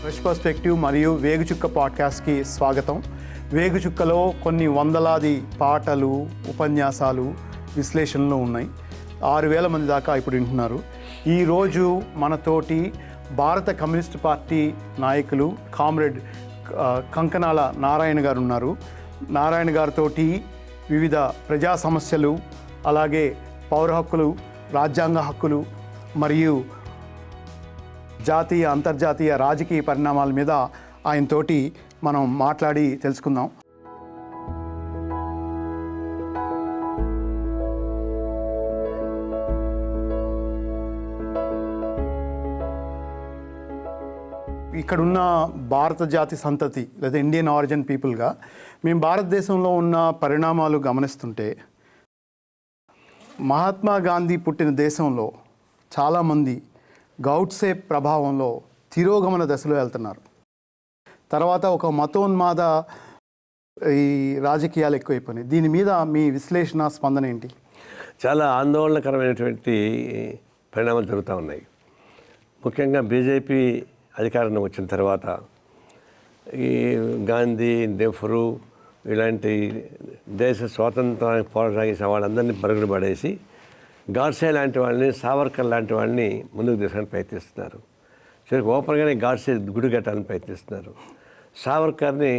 Fresh perspective మరియు వేగుచుక్క పాడ్కాస్ట్కి స్వాగతం. వేగుచుక్కలో కొన్ని వందలాది పాటలు, ఉపన్యాసాలు, విశ్లేషణలు ఉన్నాయి. 6,000 మంది దాకా ఇప్పుడు వింటున్నారు. ఈరోజు మనతోటి భారత కమ్యూనిస్ట్ పార్టీ నాయకులు కామ్రేడ్ కంకనాల నారాయణ గారు ఉన్నారు. నారాయణ గారితోటి వివిధ ప్రజా సమస్యలు, అలాగే పౌర హక్కులు, రాజ్యాంగ హక్కులు మరియు జాతీయ అంతర్జాతీయ రాజకీయ పరిణామాల మీద ఆయనతోటి మనం మాట్లాడి తెలుసుకుందాం. ఇక్కడున్న భారత జాతి సంతతి లేదా ఇండియన్ ఆరిజిన్ పీపుల్గా మేము భారతదేశంలో ఉన్న పరిణామాలు గమనిస్తుంటే, మహాత్మా గాంధీ పుట్టిన దేశంలో చాలామంది గౌడ్సే ప్రభావంలో తిరోగమన దశలో వెళ్తున్నారు. తర్వాత ఒక మతోన్మాద ఈ రాజకీయాలు ఎక్కువైపోయినాయి. దీని మీద మీ విశ్లేషణ, స్పందన ఏంటి? చాలా ఆందోళనకరమైనటువంటి పరిణామాలు జరుగుతూ ఉన్నాయి. ముఖ్యంగా బీజేపీ అధికారంలో వచ్చిన తర్వాత ఈ గాంధీ, నెహ్రూ ఇలాంటి దేశ స్వాతంత్రానికి పోరాటం వాళ్ళందరినీ పరుగులు పడేసి గాడ్సే లాంటి వాళ్ళని, సావర్కర్ లాంటి వాళ్ళని ముందుకు తీసుకొని ప్రయత్నిస్తున్నారు. చివరికి ఓపెన్గానే గాడ్సే గుడి కట్టాలని ప్రయత్నిస్తున్నారు. సావర్కర్ని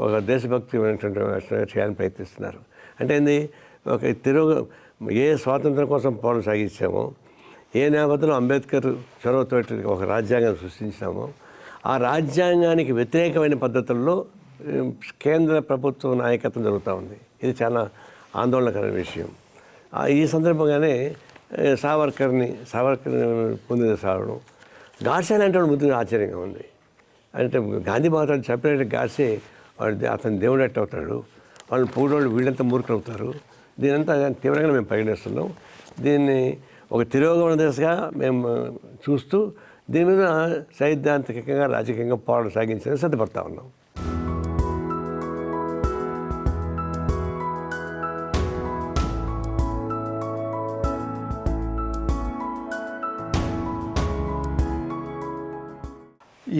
ఒక దేశభక్తి చేయాలని ప్రయత్నిస్తున్నారు. అంటే ఏంది, ఒక ఏ స్వాతంత్రం కోసం పోరాటం సాగించామో, ఏ నేపథ్యంలో అంబేద్కర్ చొరవతోటి ఒక రాజ్యాంగం సృష్టించామో, ఆ రాజ్యాంగానికి వ్యతిరేకమైన పద్ధతుల్లో కేంద్ర ప్రభుత్వ నాయకత్వం జరుగుతూ ఉంది. ఇది చాలా ఆందోళనకరమైన విషయం. ఈ సందర్భంగానే సావర్కర్ ముందుకు సాగడం, గాడ్సే లాంటి వాడు ముందుగా ఆశ్చర్యంగా ఉంది. అంటే గాంధీ మహాత్ముడు చెప్పినట్టు గాడ్సే అతని దేవుడు ఎట్టు అవుతాడు, వాళ్ళని పూడోళ్ళు వీళ్ళంతా మూర్ఖులు అవుతారు. దీనంతా తీవ్రంగా మేము పరిగణిస్తున్నాం. దీన్ని ఒక తిరోగమన దశగా మేము చూస్తూ దీని మీద సైద్ధాంతికంగా, రాజకీయంగా పోరాటం సాగించడానికి సిద్ధపడతా ఉన్నాం.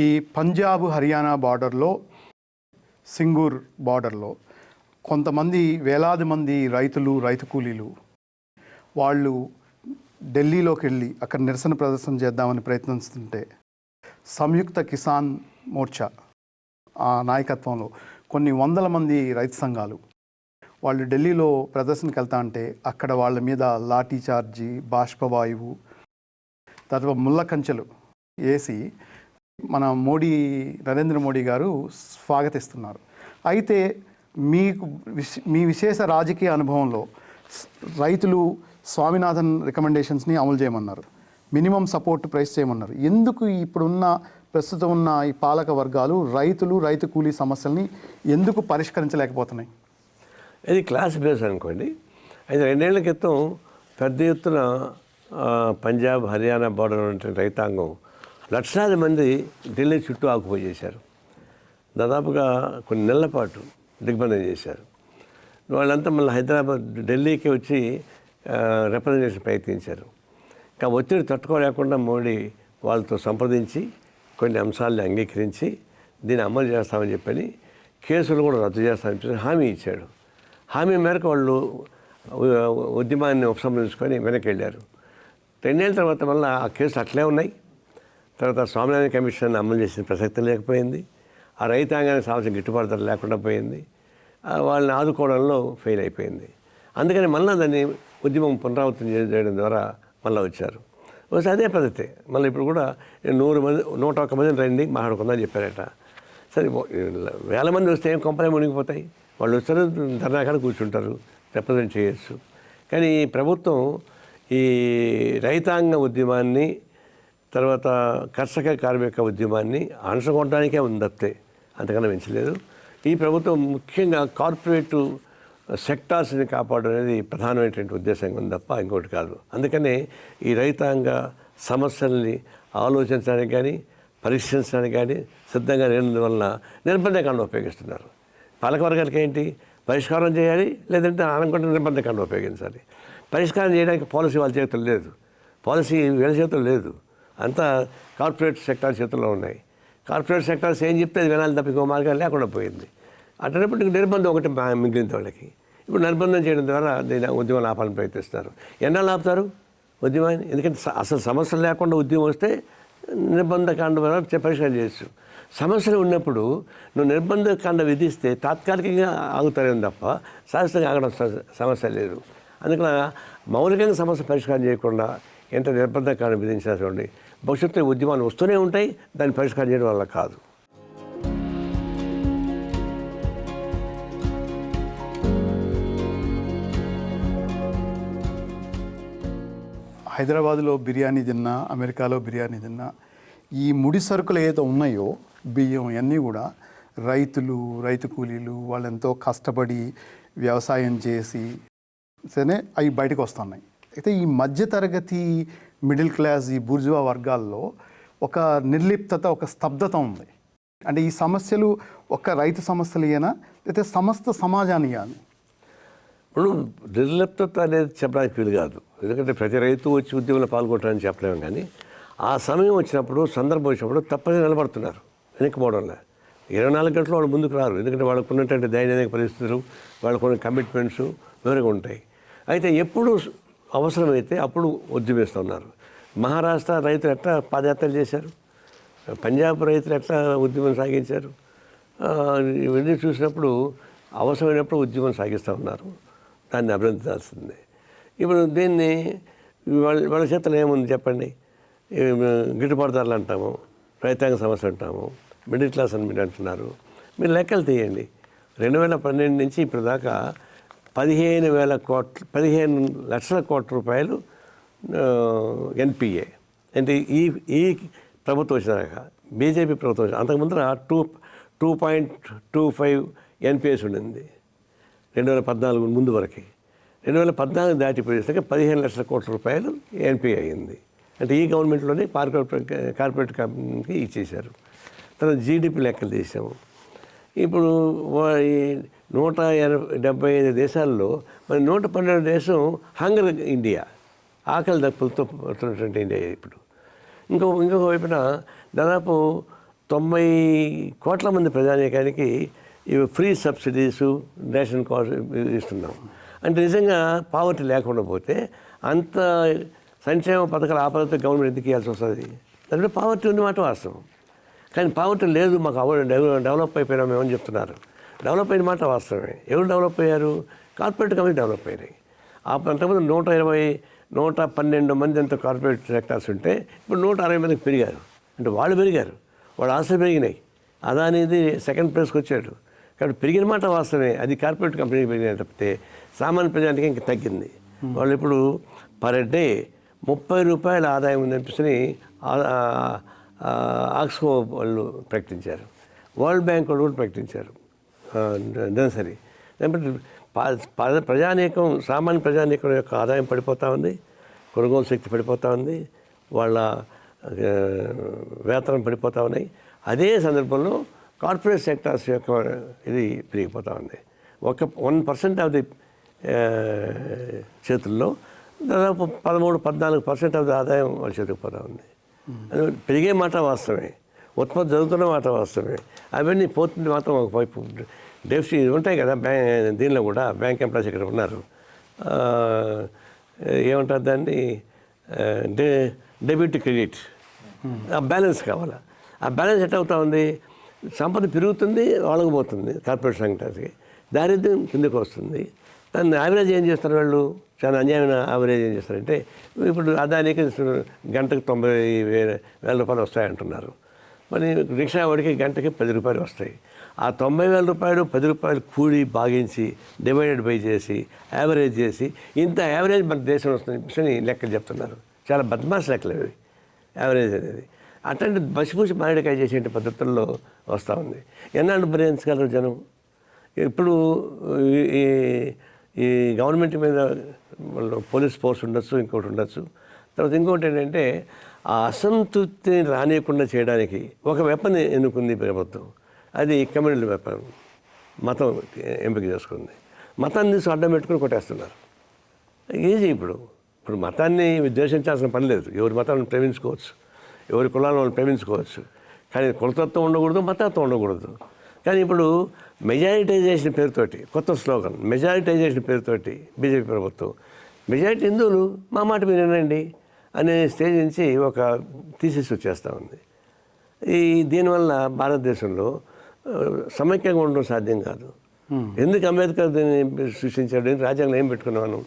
ఈ పంజాబ్, హర్యానా బార్డర్లో, సింగూర్ బార్డర్లో కొంతమంది, వేలాది మంది రైతులు, రైతు కూలీలు వాళ్ళు ఢిల్లీలోకి వెళ్ళి అక్కడ నిరసన ప్రదర్శన చేద్దామని ప్రయత్నిస్తుంటే, సంయుక్త కిసాన్ మోర్చా ఆ నాయకత్వంలో కొన్ని వందల మంది రైతు సంఘాలు వాళ్ళు ఢిల్లీలో ప్రదర్శనకి వెళ్తా అంటే అక్కడ వాళ్ళ మీద లాఠీ చార్జీ, బాష్పవాయువు, తర్వాత ముళ్ళ కంచెలు వేసి మన నరేంద్ర మోడీ గారు స్వాగతిస్తున్నారు. అయితే మీ విశేష రాజకీయ అనుభవంలో రైతులు స్వామినాథన్ రికమెండేషన్స్ని అమలు చేయమన్నారు, మినిమం సపోర్ట్ ప్రైస్ చేయమన్నారు. ఎందుకు ఇప్పుడున్న ప్రస్తుతం ఉన్న ఈ పాలక వర్గాలు రైతులు, రైతు కూలీ సమస్యల్ని ఎందుకు పరిష్కరించలేకపోతున్నాయి? ఇది క్లాస్ బేస్ అనుకోండి. అయితే 2 ఏళ్ల క్రితం పెద్ద ఎత్తున పంజాబ్, హర్యానా బార్డర్ ఉన్న రైతాంగం లక్షలాది మంది ఢిల్లీ చుట్టూ ఆక్యుపై చేశారు. దాదాపుగా కొన్ని నెలల పాటు దిగ్బంధం చేశారు. వాళ్ళంతా మళ్ళీ హైదరాబాద్, ఢిల్లీకి వచ్చి రిప్రజెంటేషన్ ప్రయత్నించారు. ఇంకా ఒత్తిడి తట్టుకోలేకుండా మోడీ వాళ్ళతో సంప్రదించి కొన్ని అంశాలను అంగీకరించి దీన్ని అమలు చేస్తామని చెప్పని, కేసులు కూడా రద్దు చేస్తామని చెప్పి హామీ ఇచ్చాడు. హామీ మేరకు వాళ్ళు ఉద్యమాన్ని ఉపసంహరించుకొని వెనక్కి వెళ్ళారు. 2 ఏళ్ళ తర్వాత మళ్ళీ ఆ కేసులు అట్లే ఉన్నాయి. తర్వాత స్వామినాథన్ కమిషన్ అమలు చేసిన ప్రసక్తి లేకపోయింది. ఆ రైతాంగానికి సమస్య గిట్టుబాటు ధర లేకుండా పోయింది. వాళ్ళని ఆదుకోవడంలో ఫెయిల్ అయిపోయింది. అందుకని మళ్ళీ దాన్ని ఉద్యమం పునరావృతం చేయడం ద్వారా మళ్ళీ వచ్చారు. వస్తే అదే పద్ధతి మళ్ళీ ఇప్పుడు కూడా 100 మంది, 101 మందిని రండి మాట్లాడుకుందని చెప్పారట. సరే, 1000 మంది వస్తే ఏం కొంపలే మునిగిపోతాయి. వాళ్ళు వస్తారు, ధర్నాకాడ కూర్చుంటారు, రిప్రజెంట్ చేయొచ్చు. కానీ ఈ ప్రభుత్వం ఈ రైతాంగ ఉద్యమాన్ని, తర్వాత కర్షక కార్మిక ఉద్యమాన్ని అణచుకోవడానికే ఉంది తప్పితే అంతకన్నా పెంచలేదు. ఈ ప్రభుత్వం ముఖ్యంగా కార్పొరేటు సెక్టార్స్ని కాపాడడం అనేది ప్రధానమైనటువంటి ఉద్దేశంగా ఉంది తప్ప ఇంకోటి కాదు. అందుకనే ఈ రైతాంగ సమస్యల్ని ఆలోచించడానికి కానీ, పరీక్షించడానికి కానీ సిద్ధంగా లేనందువల్ల నిర్బంధకాండం ఉపయోగిస్తున్నారు. పాలకవర్గాలకి ఏంటి, పరిష్కారం చేయాలి, లేదంటే అనుకుంటే నిర్బంధకాండం ఉపయోగించాలి. పరిష్కారం చేయడానికి పాలసీ వాళ్ళ చేతుల్లో లేదు, పాలసీ వీళ్ళ చేతుల్లో లేదు, అంతా కార్పొరేట్ సెక్టార్ చేతుల్లో ఉన్నాయి. కార్పొరేట్ సెక్టార్స్ ఏం చెప్తే అది వినాలి తప్ప ఇంకో మార్గం లేకుండా పోయింది. అట్లనప్పుడు నిర్బంధం ఒకటి మిగిలిన వాళ్ళకి. ఇప్పుడు నిర్బంధం చేయడం ద్వారా దీని ఉద్యమం ఆపాలని ప్రయత్నిస్తున్నారు. ఎన్నాళ్ళు ఆపుతారు ఉద్యమాన్ని? ఎందుకంటే అసలు సమస్యలు లేకుండా ఉద్యమం వస్తే నిర్బంధకాండ ద్వారా పరిష్కారం చేయొచ్చు. సమస్యలు ఉన్నప్పుడు నువ్వు నిర్బంధకాండ విధిస్తే తాత్కాలికంగా ఆగుతారేమో తప్ప శాశ్వతంగా ఆగడం సమస్య లేదు. అందుకని మౌలికంగా సమస్య పరిష్కారం చేయకుండా ఎంత నిర్బంధకాండ విధించినా చూడండి, భవిష్యత్తులో ఉద్యమాలు వస్తూనే ఉంటాయి, దాన్ని పరిష్కారం చేయడం వల్ల కాదు. హైదరాబాద్లో బిర్యానీ తిన్నా, అమెరికాలో బిర్యానీ తిన్నా, ఈ ముడి సరుకులు ఏదో ఉన్నాయో బియ్యం ఇవన్నీ కూడా రైతు కూలీలు వాళ్ళు ఎంతో కష్టపడి వ్యవసాయం చేసి సరే అవి బయటకు వస్తున్నాయి. అయితే ఈ మధ్యతరగతి మిడిల్ క్లాస్ ఈ బూర్జువా వర్గాల్లో ఒక నిర్లిప్తత, ఒక స్తబ్దత ఉంది. అంటే ఈ సమస్యలు ఒక్క రైతు సమస్యలు ఏనా లేకపోతే సమస్త సమాజాన్ని కానీ? ఇప్పుడు నిర్లిప్తత అనేది చెప్పడానికి వీలు కాదు. ఎందుకంటే ప్రతి రైతు వచ్చి ఉద్యమంలో పాల్గొంటారని చెప్పలేము. కానీ ఆ సమయం వచ్చినప్పుడు, సందర్భం వచ్చినప్పుడు తప్పని నిలబడుతున్నారు. వెనక్కిపోవడంలో 24 గంటలు వాళ్ళు ముందుకు రారు. ఎందుకంటే వాళ్ళకు ఉన్నటువంటి దైనందిక పరిస్థితులు, వాళ్ళకున్న కమిట్మెంట్స్ వేరుగా ఉంటాయి. అయితే ఎప్పుడు అవసరమైతే అప్పుడు ఉద్యమిస్తున్నారు. మహారాష్ట్ర రైతులు ఎట్లా పాదయాత్రలు చేశారు, పంజాబ్ రైతులు ఎట్లా ఉద్యమం సాగించారు, ఇవన్నీ చూసినప్పుడు అవసరమైనప్పుడు ఉద్యమం సాగిస్తూ ఉన్నారు. దాన్ని అభినందించాల్సిందే. ఇప్పుడు దీన్ని వాళ్ళ చేతలు ఏముంది చెప్పండి? గిట్టుబాటు ధరలు అంటాము, రైతాంగ సమస్య అంటాము, మిడిల్ క్లాస్ అని మీరు అంటున్నారు. మీరు లెక్కలు తీయండి. 2012 నుంచి ఇప్పుడు దాకా 15 లక్షల కోట్ల రూపాయలు ఎన్పిఏ అంటే ఈ ప్రభుత్వం వచ్చినాక, బీజేపీ ప్రభుత్వం వచ్చిన అంతకుముందు 2.25 ఎన్పిఎస్ ఉండింది 2014 ముందు వరకు. 2014 దాటిపోయేసరికి 15 లక్షల కోట్ల రూపాయలు ఎన్పిఏ అయింది. అంటే ఈ గవర్నమెంట్లోనే కార్పొరేట్ కంపెనీకి ఇచ్చేశారు. తర్వాత జీడిపి లెక్కలు తీసాము. ఇప్పుడు 175 దేశాల్లో మరి 112 దేశం హంగర్ ఇండియా, ఆకలి దప్పులతో పడుతున్నటువంటి ఇండియా. ఇప్పుడు ఇంకొక వైపున దాదాపు 90 కోట్ల మంది ప్రజానీకానికి ఇవి ఫ్రీ సబ్సిడీసు, రేషన్ కార్డు ఇస్తున్నాం. అంటే నిజంగా పావర్టీ లేకుండా పోతే అంత సంక్షేమ పథకాలు ఆపదతో గవర్నమెంట్ ఎందుకు ఇవ్వాల్సి వస్తుంది? దాంట్లో పావర్టీ ఉంది మాట వాస్తవం. కానీ పావర్టీ లేదు, మాకు డెవలప్ అయిపోయినాం మేమని చెప్తున్నారు. డెవలప్ అయిన మాట వాస్తవమే. ఎవరు డెవలప్ అయ్యారు? కార్పొరేట్ కంపెనీ డెవలప్ అయినాయి. అంతకుముందు 112 మంది అంత కార్పొరేట్ సెక్టార్స్ ఉంటే ఇప్పుడు 160 మందికి పెరిగారు. అంటే వాళ్ళు పెరిగారు, వాళ్ళ ఆశలు పెరిగినాయి. అదానిది సెకండ్ ప్లేస్కి వచ్చాడు. కాబట్టి పెరిగిన మాట వాస్తవమే. అది కార్పొరేట్ కంపెనీకి పెరిగిన తప్పితే సామాన్య ప్రజానికి ఇంకా తగ్గింది. వాళ్ళు ఇప్పుడు పర్ డే 30 రూపాయల ఆదాయం ఉందనిపిస్తుంది ఆక్స్ఫో వాళ్ళు ప్రకటించారు. వరల్డ్ బ్యాంక్ వాళ్ళు కూడా ప్రకటించారు దినసరి. ప్రజానీకం, సామాన్య ప్రజానీకం యొక్క ఆదాయం పడిపోతూ ఉంది, కొనుగోలు శక్తి పడిపోతూ ఉంది, వాళ్ళ వేతనం పడిపోతూ ఉన్నాయి. అదే సందర్భంలో కార్పొరేట్ సెక్టార్స్ యొక్క ఇది పెరిగిపోతూ ఉంది. 1% ఆఫ్ ది చేతుల్లో దాదాపు 13-14% ఆఫ్ ది ఆదాయం వాళ్ళ చేతికి పోతూ ఉంది. అది పెరిగే మాట వాస్తవమే, ఉత్పత్తి జరుగుతున్న మాట వాస్తవమే. అవన్నీ పోతుంది మాత్రం ఒకవైపు డెఫిసిట్ ఉంటాయి కదా. దీనిలో కూడా బ్యాంక్ ఎంప్లాయీస్ ఇక్కడ ఉన్నారు, ఏమంటారు దాన్ని, డెబిట్ క్రెడిట్, ఆ బ్యాలెన్స్ కావాలా. ఆ బ్యాలెన్స్ ఎట్లా అవుతా ఉంది? సంపద పెరుగుతుంది, వాళ్ళకు పోతుంది కార్పొరేట్ సెక్టార్కి, దారిద్ర్యం కిందకు వస్తుంది. దాన్ని యావరేజ్ ఏం చేస్తారు వాళ్ళు? చాలా అన్యాయమైన యావరేజ్ ఏం చేస్తారంటే, ఇప్పుడు అదానికి గంటకు 90,000 రూపాయలు వస్తాయంటున్నారు. మరి రిక్షా వాడికి గంటకి 10 రూపాయలు వస్తాయి. ఆ 90,000 రూపాయలు 10 రూపాయలు కూడి భాగించి డివైడెడ్ బై చేసి యావరేజ్ చేసి ఇంత యావరేజ్ మన దేశం వస్తుంది లెక్కలు చెప్తున్నారు. చాలా బద్మాష్ లెక్కలు అవి యావరేజ్ అనేది. అట్లాంటి బసిపూసి మారేడుకాయ చేసే పద్ధతుల్లో వస్తూ ఉంది. ఎన్నాళ్ళు భరించగలరు జనం? ఇప్పుడు ఈ గవర్నమెంట్ మీద వాళ్ళు పోలీస్ ఫోర్స్ ఉండొచ్చు, ఇంకోటి ఉండొచ్చు. తర్వాత ఇంకోటి ఏంటంటే ఆ అసంతృప్తిని రానియకుండా చేయడానికి ఒక వెపన్ ఎన్నుకుంది ప్రభుత్వం. అది కమ్యూనల్ వెపన్, మతం ఎంపిక చేసుకుంది. మతాన్ని తీసి అడ్డం పెట్టుకుని కొట్టేస్తున్నారు. ఈజీ. ఇప్పుడు మతాన్ని ద్వేషించాల్సిన పని లేదు. ఎవరి మతాన్ని ప్రేమించుకోవచ్చు, ఎవరి కులాలను వాళ్ళు ప్రేమించుకోవచ్చు. కానీ కులతత్వం ఉండకూడదు, మతత్వం ఉండకూడదు. కానీ ఇప్పుడు మెజారిటైజేషన్ పేరుతోటి కొత్త స్లోగన్, మెజారిటైజేషన్ పేరుతోటి బీజేపీ ప్రభుత్వం మెజారిటీ హిందువులు మా మాట మీరు వినండి అనే స్టేజ్ నుంచి ఒక థీసిస్ వచ్చేస్తూ ఉంది. దీనివల్ల భారతదేశంలో సమైక్యంగా ఉండడం సాధ్యం కాదు. ఎందుకు అంబేద్కర్ దీన్ని సృష్టించాడు? రాజ్యాంగం ఏం పెట్టుకున్నాను?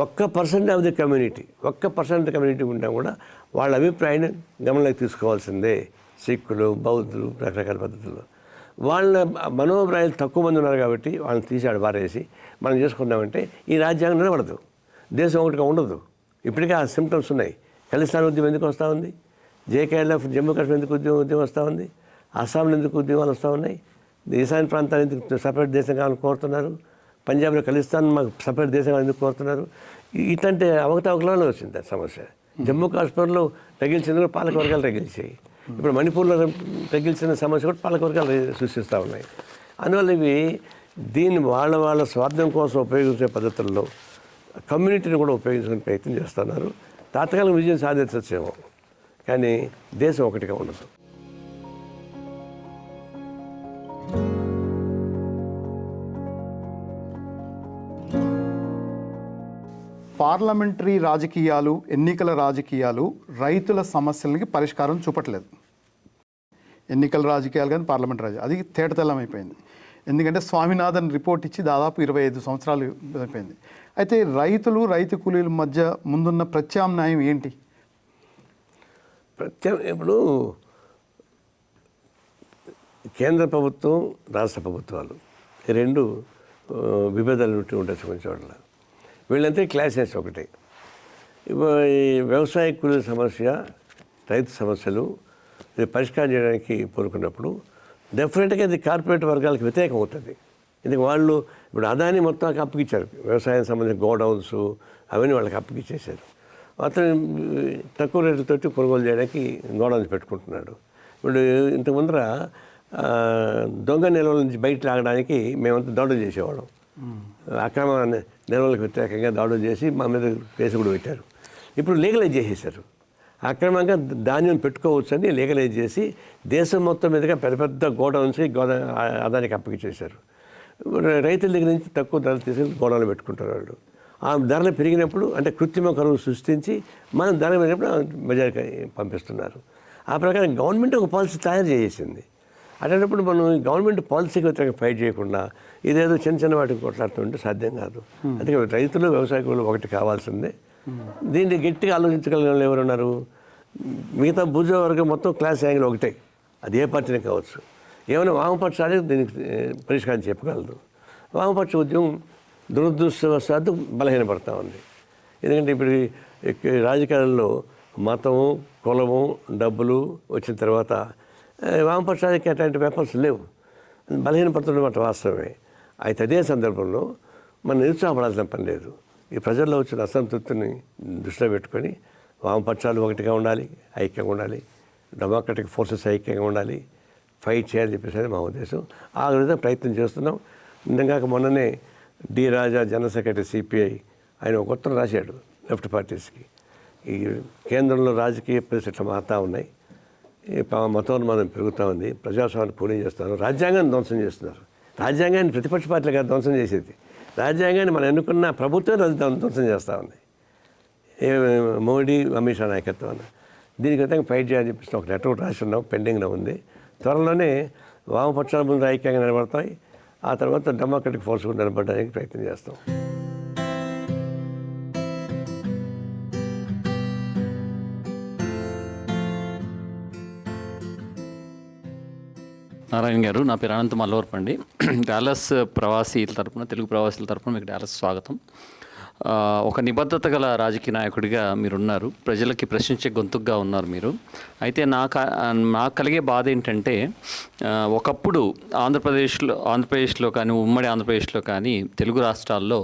1% ఆఫ్ ది కమ్యూనిటీ, 1% కమ్యూనిటీ ఉన్నా కూడా వాళ్ళ అభిప్రాయాన్ని గమనంలోకి తీసుకోవాల్సిందే. సిక్కులు, బౌద్ధులు, రకరకాల పద్ధతుల్లో వాళ్ళ మనోభిప్రాయాలు తక్కువ మంది ఉన్నారు కాబట్టి వాళ్ళని తీసాడు పారేసి మనం చేసుకున్నామంటే ఈ రాజ్యాంగం నిలబడదు, దేశం ఒకటిగా ఉండదు. ఇప్పటికే ఆ సిమ్టమ్స్ ఉన్నాయి. ఖలిస్తాన్ ఉద్యమం ఎందుకు వస్తూ ఉంది? జేకేఎల్ఎఫ్ జమ్మూ కాశ్మీర్ ఎందుకు ఉద్యమం వస్తూ ఉంది? అస్సాంలో ఎందుకు ఉద్యమాలు వస్తూ ఉన్నాయి? ఈశాన్య ప్రాంతాలు ఎందుకు సపరేట్ దేశం కావాలని కోరుతున్నారు? పంజాబ్లో ఖలిస్తాన్ మాకు సపరేట్ దేశం ఎందుకు కోరుతున్నారు? ఇట్లాంటి అవకతవకలలో వచ్చింది సమస్య. జమ్మూ కాశ్మీర్లో తగిలిచింది కూడా పాలకవర్గాలు తగిలిచాయి. ఇప్పుడు మణిపూర్లో తగిలిచిన సమస్య కూడా పాలకవర్గాలు సృష్టిస్తూ ఉన్నాయి. అందువల్ల ఇవి దీన్ని వాళ్ళ స్వార్థం కోసం ఉపయోగించే పద్ధతుల్లో కమ్యూనిటీని కూడా ఉపయోగించుకునే ప్రయత్నం చేస్తున్నారు. తాత్కాలిక విజయం సాధించవచ్చేమో, కానీ దేశం ఒకటిగా ఉండదు. పార్లమెంటరీ రాజకీయాలు, ఎన్నికల రాజకీయాలు రైతుల సమస్యలకి పరిష్కారం చూపట్లేదు. ఎన్నికల రాజకీయాలు కానీ పార్లమెంటరీ రాజకీయాలు అది తేటతెల్లమైపోయింది. ఎందుకంటే స్వామినాథన్ రిపోర్ట్ ఇచ్చి దాదాపు 25 సంవత్సరాలు అయిపోయింది. అయితే రైతులు, రైతు కూలీల మధ్య ముందున్న ప్రత్యామ్నాయం ఏంటి? ఇప్పుడు కేంద్ర ప్రభుత్వం, రాష్ట్ర ప్రభుత్వాలు ఈ రెండు విభేదాలు ఉండొచ్చు కొంచెం చోట్ల. వీళ్ళంతా క్లాసెస్ ఒకటే. ఈ వ్యవసాయ కూలీల సమస్య, రైతు సమస్యలు ఇది పరిష్కారం చేయడానికి కోరుకున్నప్పుడు డెఫినెట్గా ఇది కార్పొరేట్ వర్గాలకు వ్యతిరేకం అవుతుంది. ఇది వాళ్ళు ఇప్పుడు అదాని మొత్తం అప్పగిచ్చారు. వ్యవసాయం సంబంధించిన గోడౌన్స్ అవన్నీ వాళ్ళకి అప్పగిచ్చేశారు. అతను తక్కువ రేట్లతోటి కొనుగోలు చేయడానికి గోడౌన్స్ పెట్టుకుంటున్నాడు. ఇప్పుడు ఇంత ముందర దొంగ నిల్వల నుంచి బయట లాగడానికి మేమంతా దాడులు చేసేవాళ్ళం. అక్రమ నిల్వలకు వ్యతిరేకంగా దాడులు చేసి మా మీద కేసు కూడా పెట్టారు. ఇప్పుడు లీగలైజ్ చేసేసారు. అక్రమంగా ధాన్యం పెట్టుకోవచ్చు అని లీగలైజ్ చేసి దేశం మొత్తం మీదుగా పెద్ద పెద్ద గోడౌన్స్ అదానికి అప్పగిచ్చేశారు. రైతుల దగ్గర నుంచి తక్కువ ధరలు తీసుకుని గోడౌన్లు పెట్టుకుంటారు వాళ్ళు. ఆ ధరలు పెరిగినప్పుడు అంటే కృత్రిమ కరువు సృష్టించి మనం ధర పెరిగినప్పుడు బజార్కి పంపిస్తున్నారు. ఆ ప్రకారం గవర్నమెంట్ ఒక పాలసీ తయారు చేసింది. అటువంటిప్పుడు మనం గవర్నమెంట్ పాలసీకి వ్యతిరేకంగా ఫైట్ చేయకుండా ఇదేదో చిన్న చిన్న వాటికి కొట్లాడుతుంటే సాధ్యం కాదు. అందుకే రైతులు, వ్యవసాయకులు ఒకటి కావాల్సిందే. దీన్ని గట్టిగా ఆలోచించగలిగిన వాళ్ళు ఎవరున్నారు? మిగతా బూర్జువా వర్గం మొత్తం క్లాస్ యాంగిల్ ఒకటే, అది ఏ పార్టీనే కావచ్చు. ఏమైనా వామపక్షాలే దీనికి పరిష్కారం చెప్పగలదు. వామపక్ష ఉద్యమం దురదృష్టవశాత్తు బలహీనపడతా ఉంది. ఎందుకంటే ఇప్పుడు రాజకీయాల్లో మతము, కులము, డబ్బులు వచ్చిన తర్వాత వామపక్షాలకి అట్లాంటి వెపన్స్ లేవు, బలహీనపడుతున్నమాట వాస్తవమే. అయితే అదే సందర్భంలో మనం నిరుత్సాహపడాల్సిన పని లేదు. ఈ ప్రజల్లో వచ్చిన అసంతృప్తిని దృష్టిలో పెట్టుకొని వామపక్షాలు ఒకటిగా ఉండాలి, ఐక్యంగా ఉండాలి, డెమోక్రటిక్ ఫోర్సెస్ ఐక్యంగా ఉండాలి, ఫైట్ చేయాలని చెప్పేసి మా ఉద్దేశం. ఆ విధంగా ప్రయత్నం చేస్తున్నాం. నిన్నగా మొన్ననే డి రాజా, జనరల్ సెక్రటరీ సిపిఐ, ఆయన ఒక ఉత్తరం రాశాడు లెఫ్ట్ పార్టీస్కి. ఈ కేంద్రంలో రాజకీయ పరిస్థితులు మారుతూ ఉన్నాయి, మతోన్మాదం పెరుగుతూ ఉంది, ప్రజాస్వామ్యాన్ని పూర్ణం చేస్తున్నారు, రాజ్యాంగాన్ని ధ్వంసం చేస్తున్నారు. రాజ్యాంగాన్ని ప్రతిపక్ష పార్టీలుగా ధ్వంసం చేసేది, రాజ్యాంగాన్ని మనం ఎన్నుకున్న ప్రభుత్వం ధ్వంసం చేస్తూ ఉంది మోడీ, అమిత్ షా నాయకత్వాన్ని. దీనికి విధంగా ఫైట్ చేయాలని చెప్పేసి ఒక లెటర్ కూడా రాసి ఉన్నాం, పెండింగ్లో ఉంది. త్వరలోనే వామపక్షాల ముందు ఐక్యంగా నిలబడతాయి, ఆ తర్వాత డెమోక్రటిక్ ఫోర్స్ కూడా నిలబడడానికి ప్రయత్నం చేస్తాం. నారాయణ గారు, నా పేరు అనంత మల్లవరపు అండి. డాలస్ ప్రవాసీల తరపున, తెలుగు ప్రవాసీల తరపున మీకు డాలస్ స్వాగతం. ఒక నిబద్ధత గల రాజకీయ నాయకుడిగా మీరున్నారు, ప్రజలకి ప్రశ్నించే గొంతుగా ఉన్నారు మీరు. అయితే నాకు కలిగే బాధ ఏంటంటే, ఒకప్పుడు ఆంధ్రప్రదేశ్లో కానీ, ఉమ్మడి ఆంధ్రప్రదేశ్లో కానీ, తెలుగు రాష్ట్రాల్లో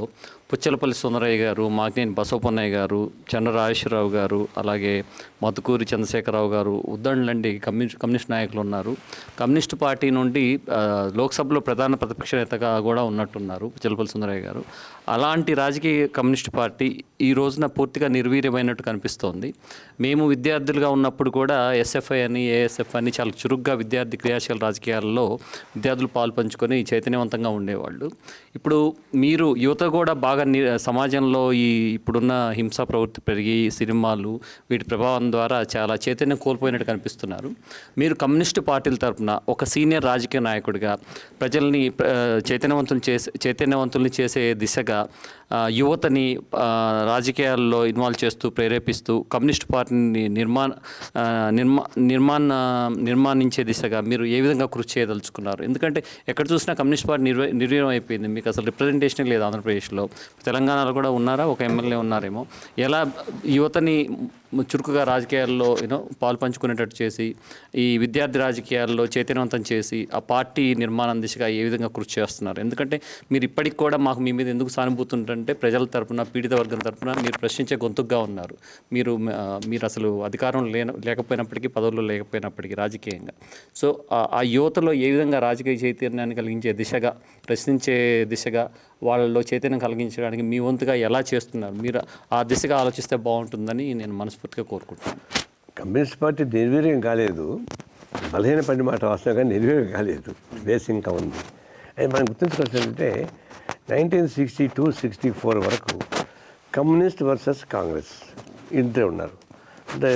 పుచ్చలపల్లి సుందరయ్య గారు, మాగ్నేని బసవపున్నయ్య గారు, చంద్ర రాజేశ్వరరావు గారు, అలాగే మధుకూరి చంద్రశేఖరరావు గారు, ఉద్దండ్లండి కమ్యూనిస్ట్ నాయకులు ఉన్నారు. కమ్యూనిస్ట్ పార్టీ నుండి లోక్సభలో ప్రధాన ప్రతిపక్ష నేతగా కూడా ఉన్నట్టున్నారు పుచ్చలపల్లి సుందరయ్య గారు. అలాంటి రాజకీయ కమ్యూనిస్ట్ పార్టీ ఈ రోజున పూర్తిగా నిర్వీర్యమైనట్టు కనిపిస్తోంది. మేము విద్యార్థులుగా ఉన్నప్పుడు కూడా ఎస్ఎఫ్ఐ అని, ఏఎస్ఎఫ్ అని చాలా చురుగ్గా విద్యార్థి క్రియాశీల రాజకీయాల్లో విద్యార్థులు పాల్పంచుకొని చైతన్యవంతంగా ఉండేవాళ్ళు. ఇప్పుడు మీరు యువత కూడా బాగా సమాజంలో ఇప్పుడున్న హింసా ప్రవృత్తి పెరిగి సినిమాలు వీటి ప్రభావం ద్వారా చాలా చైతన్యం కోల్పోయినట్టు కనిపిస్తున్నారు. మీరు కమ్యూనిస్టు పార్టీల తరఫున ఒక సీనియర్ రాజకీయ నాయకుడిగా ప్రజల్ని చైతన్యవంతుల్ని చేసే దిశగా యువతని రాజకీయాల్లో ఇన్వాల్వ్ చేస్తూ ప్రేరేపిస్తూ కమ్యూనిస్ట్ పార్టీని నిర్మాణించే దిశగా మీరు ఏ విధంగా కృషి చేయదలుచుకున్నారు? ఎందుకంటే ఎక్కడ చూసినా కమ్యూనిస్ట్ పార్టీ నిర్వీర్యం అయిపోయింది. మీకు అసలు రిప్రజెంటేషన్ లేదు ఆంధ్రప్రదేశ్లో. తెలంగాణలో కూడా ఉన్నారా, ఒక ఎమ్మెల్యే ఉన్నారేమో. ఎలా యువతని చురుకుగా రాజకీయాల్లో పాలు పంచుకునేటట్టు చేసి ఈ విద్యార్థి రాజకీయాల్లో చైతన్యవంతం చేసి ఆ పార్టీ నిర్మాణం దిశగా ఏ విధంగా కృషి చేస్తున్నారు? ఎందుకంటే మీరు ఇప్పటికి కూడా మాకు మీ మీద ఎందుకు సానుభూతి ఉంటుందంటే ప్రజల తరఫున, పీడిత వర్గం తరఫున మీరు ప్రశ్నించే గొంతుగా ఉన్నారు. మీరు అసలు అధికారం లేకపోయినప్పటికీ, పదవుల్లో లేకపోయినప్పటికీ రాజకీయంగా. సో ఆ యువతలో ఏ విధంగా రాజకీయ చైతన్యాన్ని కలిగించే దిశగా, ప్రశ్నించే దిశగా వాళ్ళలో చైతన్యం కలిగించడానికి మీ వంతుగా ఎలా చేస్తున్నారు? మీరు ఆ దిశగా ఆలోచిస్తే బాగుంటుందని నేను మనస్ఫూర్తిగా కోరుకుంటున్నాను. కమ్యూనిస్ట్ పార్టీ నిర్వీర్యం కాలేదు, బలహీన పడి మాట వాస్తవం కానీ నిర్వీర్యం కాలేదు, బేస్ ఇంకా ఉంది. అది మనం గుర్తుంచుకోవాల్సిందంటే 1962-64 వరకు కమ్యూనిస్ట్ వర్సెస్ కాంగ్రెస్ ఇంతే ఉన్నారు. అంటే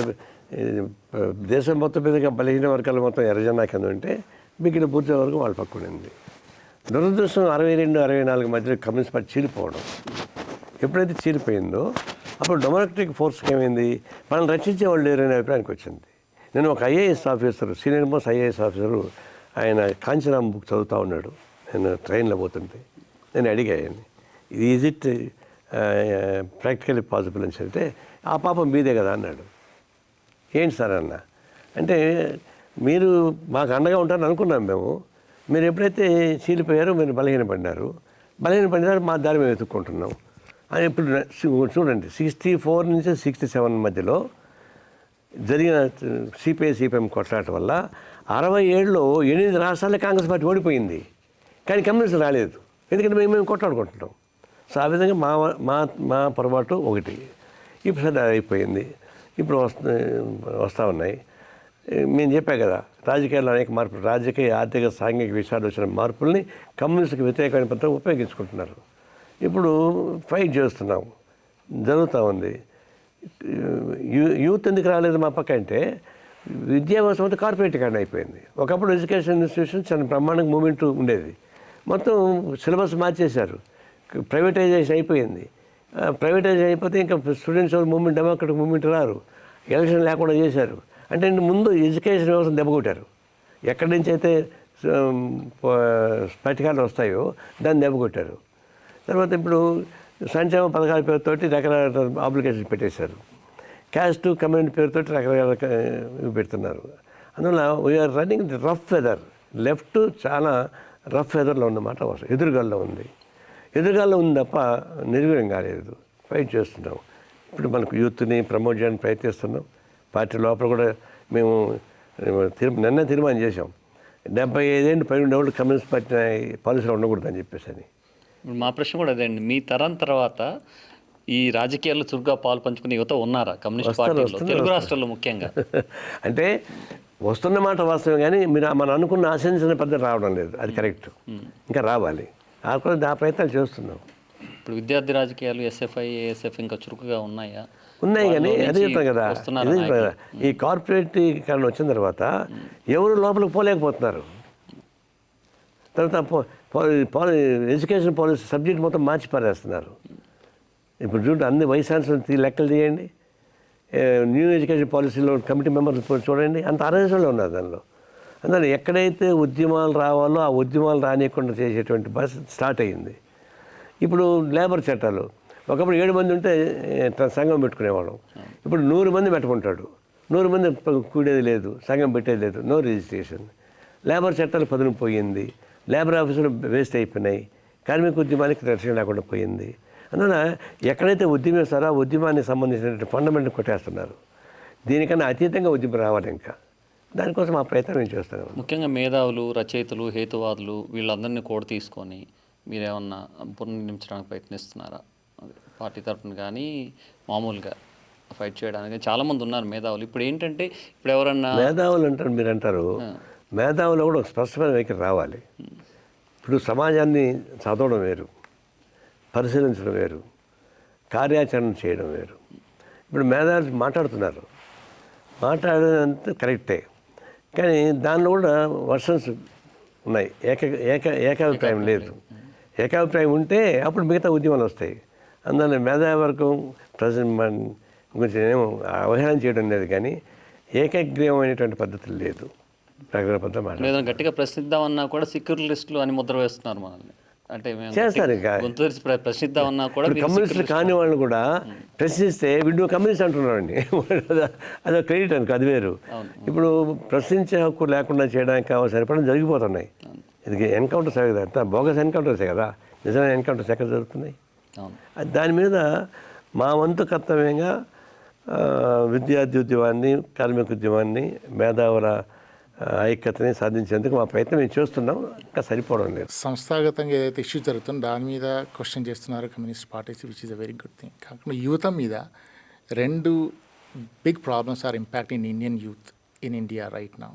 దేశం మొత్తం మీదుగా బలహీన వర్గాలు మొత్తం ఎర్రజెండా కింద ఉంటే మిగిలిన పూర్తి వరకు వాళ్ళ పక్కన ఉంది. దురదృష్టం 62-64 మధ్యలో కమ్యూనిస్ట్ పార్టీ చీలిపోవడం. ఎప్పుడైతే చీలిపోయిందో అప్పుడు డెమోక్రటిక్ ఫోర్స్కి ఏమైంది, మనల్ని రక్షించే వాళ్ళు లేరనే అభిప్రాయానికి వచ్చింది. నేను ఒక IAS officer, senior most IAS officer, ఆయన కాంచనామ బుక్ చదువుతూ ఉన్నాడు. నేను ట్రైన్లో పోతుంటే నేను అడిగాను, ఈజ్ ఇట్ ప్రాక్టికల్లీ పాసిబుల్ అని చెప్తే, ఆ పాపం మీదే కదా అన్నాడు. ఏంటి సార్ అన్న అంటే, మీరు మాకు అండగా ఉంటారని అనుకున్నాం మేము, మీరు ఎప్పుడైతే చీలిపోయారో మీరు బలహీనపడినారు మా దారి మేము వెతుక్కుంటున్నాం అని. ఇప్పుడు చూడండి, 64 నుంచి 67 మధ్యలో జరిగిన సిపిఐ-సిపిఎం కొట్లాట వల్ల 67లో 8 రాష్ట్రాల్లో కాంగ్రెస్ పార్టీ ఓడిపోయింది, కానీ కమ్యూనిస్టులు రాలేదు. ఎందుకంటే మేము కొట్లాడుకుంటున్నాం. సో ఆ విధంగా మా పొరపాటు ఒకటి. ఇప్పుడు సరే అయిపోయింది, ఇప్పుడు వస్తూ ఉన్నాయి. మేము చెప్పా కదా, రాజకీయాల్లో అనేక మార్పులు, రాజకీయ, ఆర్థిక, సాంఘిక విషయాలు వచ్చిన మార్పుల్ని కమ్యూనిస్టులకు వ్యతిరేకమైన పద్ధతిలో ఉపయోగించుకుంటున్నారు. ఇప్పుడు ఫైట్ చేస్తున్నాం, జరుగుతూ ఉంది. యూత్ ఎందుకు రాలేదు మా పక్క అంటే, విద్యా వ్యవస్థ మొత్తం కార్పొరేటీకరణ అయిపోయింది. ఒకప్పుడు ఎడ్యుకేషన్ ఇన్స్టిట్యూషన్ చాలా బ్రహ్మాండంగా మూమెంట్ ఉండేది, మొత్తం సిలబస్ మార్చేశారు, ప్రైవేటైజేషన్ అయిపోయింది. ప్రైవేటైజేషన్ అయిపోతే ఇంకా స్టూడెంట్స్ మూమెంట్, డెమోక్రటిక్ మూమెంట్ రారు, ఎలక్షన్ లేకుండా చేశారు. అంటే ముందు ఎడ్యుకేషన్ వ్యవస్థను దెబ్బకొట్టారు. ఎక్కడి నుంచి అయితే స్ఫటికాలు వస్తాయో దాన్ని దెబ్బకొట్టారు. తర్వాత ఇప్పుడు సంక్షేమ పథకాల పేరుతోటి రకరకాల అప్లికేషన్ పెట్టేశారు. క్యాస్ట్ కమ్యూనిటీ పేరుతో రకరకాల పెడుతున్నారు. అందువల్ల we are running the rough weather. Left చాలా రఫ్ వెదర్లో ఉన్నమాట, ఎదురుగాల్లో ఉంది. ఎదురుగాల్లో ఉంది తప్ప నిర్వీర్యం కాలేదు. ఫైట్ చేస్తున్నాం. ఇప్పుడు మనకు యూత్ని ప్రమోట్ చేయడానికి ప్రయత్నిస్తున్నాం. పార్టీ లోపల కూడా మేము నిన్న తీర్మానం చేసాం, 75 ఏళ్ళు పైన ఉండేవాళ్ళు కమ్యూనిస్ట్ పార్టీ పాలసీలో ఉండకూడదని చెప్పేసి అని. మా ప్రశ్న కూడా అదే అండి, మీ తరం తర్వాత ఈ రాజకీయాల్లో చురుగ్గా పాలు పంచుకునే యువత ఉన్నారా కమ్యూనిస్ట్ పార్టీలో, తెలుగు రాష్ట్రాల్లో ముఖ్యంగా? అంటే వస్తున్న మాట వాస్తవం, కానీ మీరు మనం అనుకున్న ఆశించిన పద్ధతి రావడం లేదు. అది కరెక్ట్, ఇంకా రావాలి. ఆ ప్రయత్నాలు చేస్తున్నాం. ఇప్పుడు విద్యార్థి రాజకీయాలు ఎస్ఎఫ్ఐ, ఏఎస్ఎఫ్ ఇంకా చురుకుగా ఉన్నాయా? ఉన్నాయి, కానీ అదే చెప్తాం కదా, ఈ కార్పొరేటీకరణ వచ్చిన తర్వాత ఎవరు లోపలికి పోలేకపోతున్నారు. తర్వాత ఎడ్యుకేషన్ పాలసీ సబ్జెక్ట్ మొత్తం మార్చి పారేస్తున్నారు. ఇప్పుడు చూడండి, అన్ని వైస్ ఛాన్సలర్ లెక్కలు తీయండి, న్యూ ఎడ్యుకేషన్ పాలసీలో కమిటీ మెంబర్స్ చూడండి, అంత అరేంజ్మెంట్లో ఉన్నారు దానిలో. అందువల్ల ఎక్కడైతే ఉద్యమాలు రావాలో ఆ ఉద్యమాలు రానియకుండా చేసేటువంటి బస్ స్టార్ట్ అయ్యింది. ఇప్పుడు లేబర్ చట్టాలు, ఒకప్పుడు 7 మంది ఉంటే సంఘం పెట్టుకునేవాళ్ళం, ఇప్పుడు 100 మంది పెట్టుకుంటాడు. 100 మంది కూడేది లేదు, సంఘం పెట్టేది లేదు, నో రిజిస్ట్రేషన్. లేబర్ చట్టాలు పదును పోయింది, లేబర్ ఆఫీసులు వేస్ట్ అయిపోయినాయి, కార్మిక ఉద్యమానికి రక్షణ లేకుండా పోయింది. అందువల్ల ఎక్కడైతే ఉద్యమిస్తారో ఆ ఉద్యమానికి సంబంధించినటువంటి ఫండమెంటల్ కొట్టేస్తున్నారు. దీనికన్నా అతీతంగా ఉద్యమం రావాలి. ఇంకా దానికోసం ఆ ప్రయత్నం నేను చేస్తాను. ముఖ్యంగా మేధావులు, రచయితలు, హేతువాదులు వీళ్ళందరినీ కూడా తీసుకొని మీరేమన్నా పునర్నిర్మించడానికి ప్రయత్నిస్తున్నారా? పార్టీ తరఫున కానీ మామూలుగా ఫైట్ చేయడానికి చాలామంది ఉన్నారు మేధావులు. ఇప్పుడు ఏంటంటే ఇప్పుడు ఎవరన్నా మేధావులు అంటారు, మీరు అంటారు, మేధావులు కూడా ఒక స్పష్టమైన వైఖరి రావాలి. ఇప్పుడు సమాజాన్ని చదవడం వేరు, పరిశీలించడం వేరు, కార్యాచరణ చేయడం వేరు. ఇప్పుడు మేధావులు మాట్లాడుతున్నారు, మాట్లాడేదంతా కరెక్టే, కానీ దానిలో కూడా వర్షన్స్ ఉన్నాయి. ఏకాభిప్రాయం లేదు. ఏకాభిప్రాయం ఉంటే అప్పుడు మిగతా ఉద్యమాలు వస్తాయి. అందువల్ల మేధావర్గం గురించి ఏమో అవహేళన చేయడం లేదు, కానీ ఏకగ్రీవమైనటువంటి పద్ధతులు లేదు. ప్రకటన పద్ధతి ఏదైనా గట్టిగా ప్రశ్నిద్దామన్నా కూడా సెక్యులరిస్టులు అని ముద్ర వేస్తున్నారు మనల్ని. అంటే చేస్తారు. ఇంకా ప్రశ్నిద్దామన్నా కూడా కమ్యూనిస్టులు కాని వాళ్ళు కూడా ప్రశ్నిస్తే వీడు కమ్యూనిస్ట్ అంటున్నారండి. అదో క్రెడిట్ అనుకో, అది వేరు. ఇప్పుడు ప్రశ్నించే హక్కు లేకుండా చేయడానికి కావాల్సిన పనులు జరిగిపోతున్నాయి. ఇది ఎన్కౌంటర్స్ కదా, బోగస్ ఎన్కౌంటర్సే కదా, నిజమైన ఎన్కౌంటర్స్ ఎక్కడ జరుగుతున్నాయి. దాని మీద మా వంతు కర్తవ్యంగా విద్యార్థి ఉద్యమాన్ని, కార్మిక ఉద్యమాన్ని, మేధావుల ఐక్యతని సాధించేందుకు మా ప్రయత్నం మేము చేస్తున్నాం. ఇంకా సరిపోవడం లేదు. సంస్థాగతంగా ఏదైతే ఇష్యూ జరుగుతుందో దాని మీద క్వశ్చన్ చేస్తున్నారు communist parties, which is a very good thing. కాకుండా యువత మీద 2 big problems are impact in Indian youth in India right now.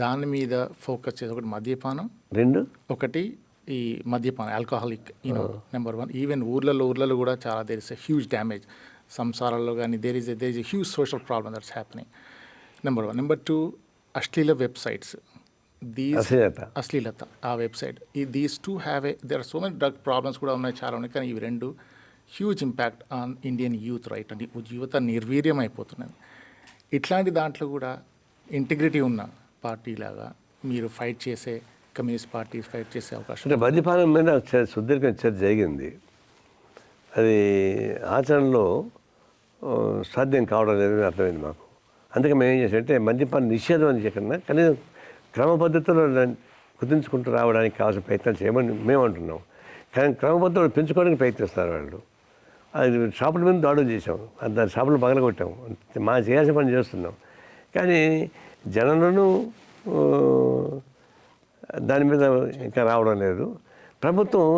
దాని మీద ఫోకస్ చేసి, ఒకటి మద్యపానం, ఒకటి ఈ మద్యపానం ఆల్కహాలిక్ నెంబర్ 1. ఈవెన్ ఊర్లలో కూడా చాలా there is a huge damage సంసారాల్లో కానీ. There is a huge social problem that's happening. Number 1. Number 2, అశ్లీల వెబ్సైట్స్, అశ్లీలత ఆ website. These 2 have there are so many drug problems కూడా ఉన్నాయి, చాలా ఉన్నాయి. కానీ ఇవి 2 huge impact on Indian youth right అండి. యువత నిర్వీర్యం అయిపోతున్నది. ఇట్లాంటి దాంట్లో కూడా ఇంటిగ్రిటీ ఉన్న పార్టీలాగా మీరు ఫైట్ చేసే, కమ్యూనిస్ట్ పార్టీ ఫైట్ చేసే అవకాశం. అంటే మద్యపానం మీద సుదీర్ఘ చర్చ జరిగింది. అది ఆచరణలో సాధ్యం కావడం లేదని అర్థమైంది మాకు. అందుకే మేము ఏం చేసామంటే మద్యపాన నిషేధం అని చెప్పినా కనీసం క్రమ పద్ధతిలో కుదించుకుంటూ రావడానికి కావాల్సిన ప్రయత్నాలు చేయమని మేము అంటున్నాం. కానీ క్రమ పద్ధతిలో పెంచుకోవడానికి ప్రయత్నిస్తారు వాళ్ళు. అది షాపుల మీద దాడులు చేసాం, దాని షాపులు పగలగొట్టాము, మా చేయాల్సిన పని చేస్తున్నాం. కానీ జనంలోనూ దాని మీద ఇంకా రావడం లేదు. ప్రభుత్వం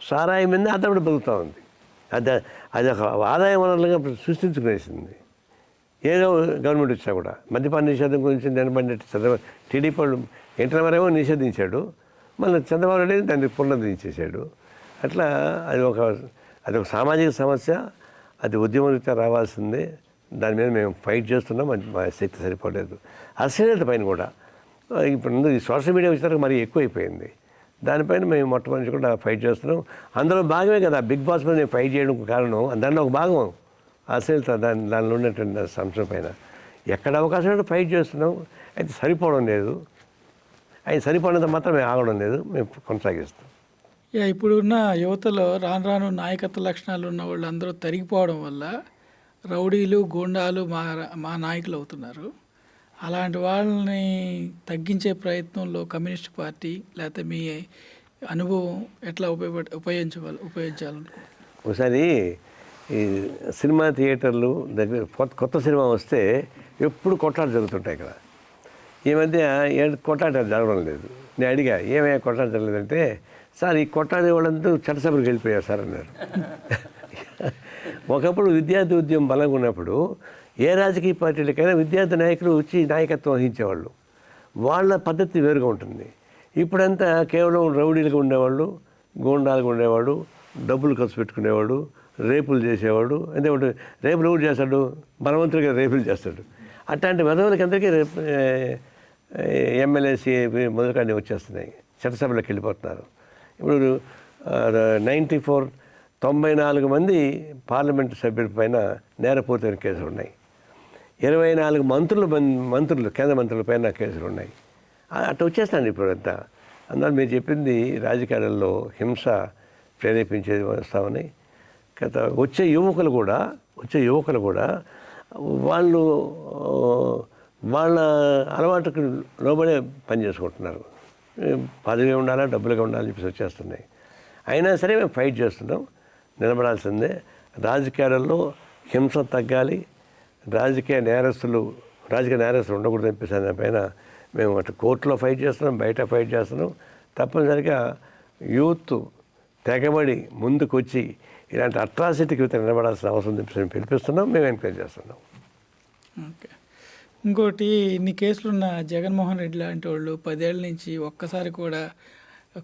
సారాయి మీద ఆధారపడి బతుకుతూ ఉంది. అది ఒక ఆదాయ వనరులుగా సృష్టించుకునేసింది. ఏదో గవర్నమెంట్ వచ్చినా కూడా మద్యపాన నిషేధం గురించి నిలబడినట్టు టీడీపీ వాళ్ళు ఎన్టీ రామారావు నిషేధించాడు, మళ్ళీ చంద్రబాబు నాయుడు దాన్ని పునరుద్ధరించేశాడు. అట్లా అది ఒక సామాజిక సమస్య, అది ఉద్యమరీత్యా రావాల్సిందే. దాని మీద మేము ఫైట్ చేస్తున్నాం. మా శక్తి సరిపోలేదు. అశ్లీలత పైన కూడా ఇప్పుడు ఈ సోషల్ మీడియా వచ్చేసరికి మరీ ఎక్కువైపోయింది. దానిపైన మేము మొట్టమొదటి కూడా ఫైట్ చేస్తున్నాం. అందులో భాగమే కదా బిగ్ బాస్ మీద నేను ఫైట్ చేయడానికి కారణం. దానిలో ఒక భాగం అశ్లీలత, దానిలో ఉన్నటువంటి సంవత్సరం పైన ఎక్కడ అవకాశం ఉంటే ఫైట్ చేస్తున్నాం. అయితే సరిపోవడం లేదు. అది సరిపోయినంత మాత్రం మేము ఆగడం లేదు, మేము కొనసాగిస్తాం. ఇప్పుడున్న యువతలో రాను నాయకత్వ లక్షణాలు ఉన్న వాళ్ళు అందరూ తరిగిపోవడం వల్ల రౌడీలు, గూండాలు మా నాయకులు అవుతున్నారు. అలాంటి వాళ్ళని తగ్గించే ప్రయత్నంలో కమ్యూనిస్ట్ పార్టీ లేకపోతే మీ అనుభవం ఎట్లా ఉపయోగించాలనుకుంటున్నారు? ఒకసారి ఈ సినిమా థియేటర్లు దగ్గర కొత్త సినిమా వస్తే ఎప్పుడు కొట్లాట జరుగుతుంటాయి ఇక్కడ. ఈ మధ్య కొట్లాట జరగడం లేదు. నేను అడిగా, ఏమయ్యా కొట్లాట జరగలేదంటే, సార్ ఈ కొట్లాడే వాళ్ళంతా చట్టసభలకు వెళ్ళిపోయారు సార్ అన్నారు. ఒకప్పుడు విద్యార్థి ఉద్యమం బలంగా ఉన్నప్పుడు ఏ రాజకీయ పార్టీలకైనా విద్యార్థి నాయకులు వచ్చి నాయకత్వం వహించేవాళ్ళు. వాళ్ళ పద్ధతి వేరుగా ఉంటుంది. ఇప్పుడంతా కేవలం రౌడీలుగా ఉండేవాళ్ళు, గూండాలుగా ఉండేవాడు, డబ్బులు ఖర్చు పెట్టుకునేవాడు, రేపులు చేసేవాడు. అంటే రేపులు ఎవరు చేస్తాడు? బలవంతుడిగా రేపులు చేస్తాడు. అట్లాంటి వెధవులకి అందరికీ ఎమ్మెల్యేసీ మొదలుకాన్ని వచ్చేస్తున్నాయి, చట్టసభలోకి వెళ్ళిపోతున్నారు. ఇప్పుడు 94 మంది పార్లమెంటు సభ్యుల పైన నేరపూరితమైన కేసులు ఉన్నాయి. 24 మంత్రులు కేంద్ర మంత్రుల పైన కేసులు ఉన్నాయి. అట్లా వచ్చేస్తాండి ఇప్పుడు అంతా. అందువల్ల మీరు చెప్పింది రాజకీయాలలో హింస ప్రేరేపించేది వస్తామని. వచ్చే యువకులు కూడా వాళ్ళు వాళ్ళ అలవాటుకు లోబడే పని చేసుకుంటున్నారు. పదవి ఉండాలా, డబ్బులుగా ఉండాలని చెప్పేసి వచ్చేస్తున్నాయి. అయినా సరే మేము ఫైట్ చేస్తున్నాం. నిలబడాల్సిందే. రాజకీయాలలో హింస తగ్గాలి, రాజకీయ నేరస్తులు ఉండకూడదు చెప్పేసి దానిపైన మేము అటు కోర్టులో ఫైట్ చేస్తున్నాం, బయట ఫైట్ చేస్తున్నాం. తప్పనిసరిగా యూత్ తెగబడి ముందుకు వచ్చి ఇలాంటి అట్రాసిటీకి నిలబడాల్సిన అవసరం చెప్పేసి పిలిపిస్తున్నాం, మేము ఎంకరేజ్ చేస్తున్నాం. ఓకే. ఇంకోటి, ఇన్ని కేసులున్న జగన్మోహన్ రెడ్డి లాంటి వాళ్ళు 10 ఏళ్ళ నుంచి ఒక్కసారి కూడా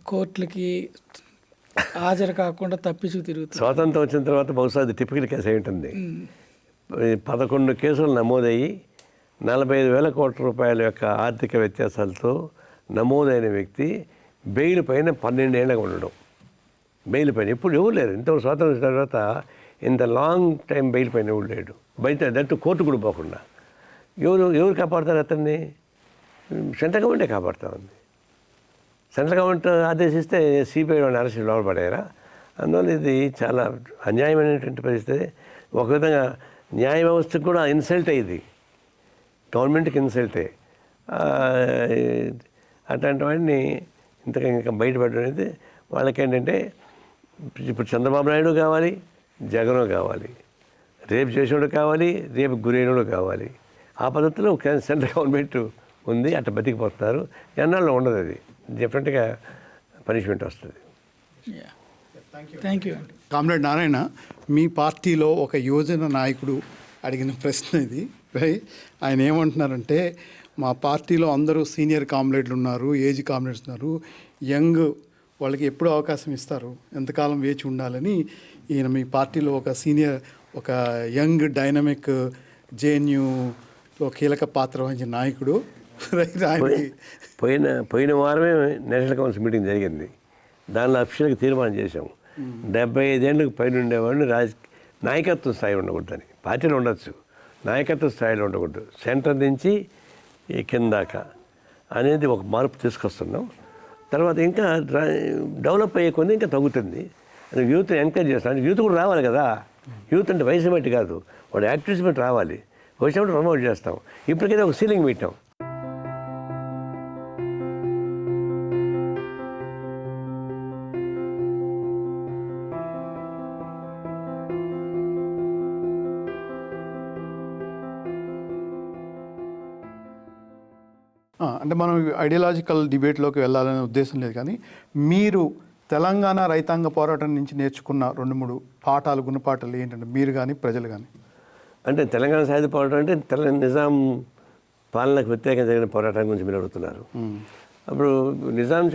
కోర్టులకి హాజరు కాకుండా తప్పించు తిరుగుతారు. స్వాతంత్రం వచ్చిన తర్వాత బహుశా అది టిపికల్ కేసు అయి ఉంటుంది. 11 కేసులు నమోదయ్యి 45,000 కోట్ల రూపాయల యొక్క ఆర్థిక వ్యత్యాసాలతో నమోదైన వ్యక్తి బెయిల్ పైన 12 ఏళ్ళగా ఉండడం. బెయిల్ పైన ఇప్పుడు ఎవరు లేరు. ఇంతవరకు స్వాతంత్రం వచ్చిన తర్వాత ఇంత లాంగ్ టైం బెయిల్ పైన ఎవరు లేడు. బయట దట్టు కోర్టు కూడా పోకుండా ఎవరు కాపాడుతారు అతన్ని? సెంట్రల్ గవర్నమెంటే కాపాడుతూ ఉంది. సెంట్రల్ గవర్నమెంట్ ఆదేశిస్తే సిబిఐ వాళ్ళని అరెస్ట్ లోపడేరా? అందువల్ల ఇది చాలా అన్యాయమైనటువంటి పరిస్థితి. ఒక విధంగా న్యాయ వ్యవస్థకు కూడా ఇన్సల్ట్ అయ్యింది, గవర్నమెంట్కి ఇన్సల్టే. అట్లాంటి వాడిని ఇంకా బయటపడడం అనేది వాళ్ళకేంటంటే ఇప్పుడు చంద్రబాబు నాయుడు కావాలి, జగన్ కావాలి, రేపు చేసేవాడు కావాలి, రేపు గురైనడు కావాలి. ఆ పద్ధతిలో సెంట్రల్ గవర్నమెంట్ ఉంది, అట్లా బతికిపోతున్నారు. ఎన్నాళ్ళు ఉండదు, అది డిఫరెంట్గా పనిష్మెంట్ వస్తుంది. థ్యాంక్ యూ అండి. కామ్రేడ్ నారాయణ, మీ పార్టీలో ఒక యువజన నాయకుడు అడిగిన ప్రశ్న ఇది. ఆయన ఏమంటున్నారంటే, మా పార్టీలో అందరూ సీనియర్ కామ్రేడ్లు ఉన్నారు, ఏజ్ కామ్రేడ్స్ ఉన్నారు, యంగ్ వాళ్ళకి ఎప్పుడు అవకాశం ఇస్తారు, ఎంతకాలం వేచి ఉండాలని ఈయన మీ పార్టీలో ఒక యంగ్ డైనమిక్ జేఎన్యూలో కీలక పాత్ర వహించిన నాయకుడు. పోయిన వారమే నేషనల్ కౌన్సిల్ మీటింగ్ జరిగింది. దానిలో అఫీషియల్గా తీర్మానం చేశాము, 75 ఏళ్ళకు పైన ఉండేవాడిని నాయకత్వ స్థాయి ఉండకూడదని. పార్టీలో ఉండొచ్చు, నాయకత్వ స్థాయిలో ఉండకూడదు, సెంటర్ నుంచి కిందాక అనేది ఒక మార్పు తీసుకొస్తున్నాం. తర్వాత ఇంకా డెవలప్ అయ్యే కొన్ని ఇంకా తగ్గుతుంది. యూత్ ఎంకరేజ్ చేస్తాం. యూత్ కూడా రావాలి కదా. యూత్ అంటే వయసు బట్టి కాదు, వాడు యాక్టివిటీస్ బట్టి రావాలి. వచ్చినప్పుడు ప్రమోట్ చేస్తాం. ఇప్పటికైతే ఒక సీలింగ్ పెట్టాం. అంటే మనం ఐడియాలజికల్ డిబేట్లోకి వెళ్ళాలనే ఉద్దేశం లేదు, కానీ మీరు తెలంగాణ రైతాంగ పోరాటం నుంచి నేర్చుకున్న 2-3 పాఠాలు, గుణపాఠాలు ఏంటంటే మీరు కానీ ప్రజలు కానీ? అంటే తెలంగాణ సాయుధ పోరాటం అంటే నిజాం పాలనకు వ్యతిరేకంగా జరిగిన పోరాటం గురించి మీరు అడుగుతున్నారు. అప్పుడు నిజాం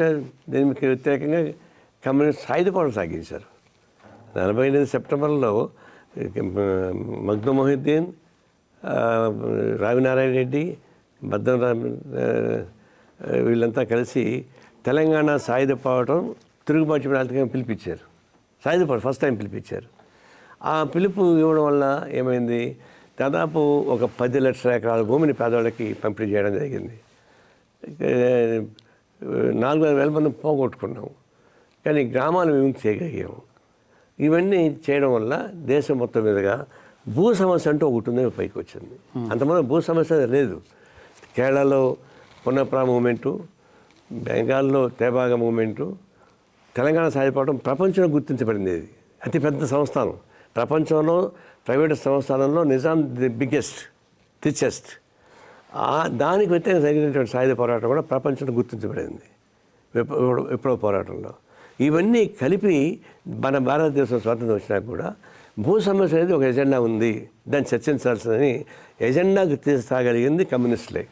దీనికి వ్యతిరేకంగా కమ్యూనిస్ట్ సాయుధ పోరాటం సాగించారు. 48 సెప్టెంబర్లో మగ్దు మొహిద్దీన్, రావినారాయణ రెడ్డి, బద్దం వీళ్ళంతా కలిసి తెలంగాణ సాయుధ పోరాటం తిరుగుబాటు ప్రాంతంగా పిలిపించారు. సాయుధ పోరాటం ఫస్ట్ టైం పిలిపించారు. ఆ పిలుపు ఇవ్వడం వల్ల ఏమైంది, దాదాపు ఒక 10 లక్షల ఎకరాల భూమిని పేదవాళ్ళకి పంపిణీ చేయడం జరిగింది. 4,000 మంది పోగొట్టుకున్నాం, కానీ గ్రామాలు విముక్తి చేయగలిగాము. ఇవన్నీ చేయడం వల్ల దేశం మొత్తం మీదుగా భూ సమస్య అంటూ ఒకటి ఉందని పైకి వచ్చింది. అంతమంది భూ సమస్య లేదు. కేరళలో పునఃప్రా మూమెంటు, బెంగాల్లో తేబాగ మూమెంటు, తెలంగాణ సాధిపోవడం ప్రపంచంలో గుర్తించబడింది. ఇది అతిపెద్ద సంస్థానం ప్రపంచంలో. ప్రైవేట్ సంస్థానంలో నిజాం ది బిగ్గెస్ట్, రిచెస్ట్. దానికి వ్యతిరేకంగా జరిగినటువంటి సాయుధ పోరాటం కూడా ప్రపంచంలో గుర్తించబడింది విప్లవ పోరాటంలో. ఇవన్నీ కలిపి మన భారతదేశం స్వాతంత్రం వచ్చినా కూడా భూ సమస్య అనేది ఒక ఎజెండా ఉంది, దాన్ని చర్చించాల్సిందని ఎజెండాకు తీసుకురాగలిగింది కమ్యూనిస్టులే.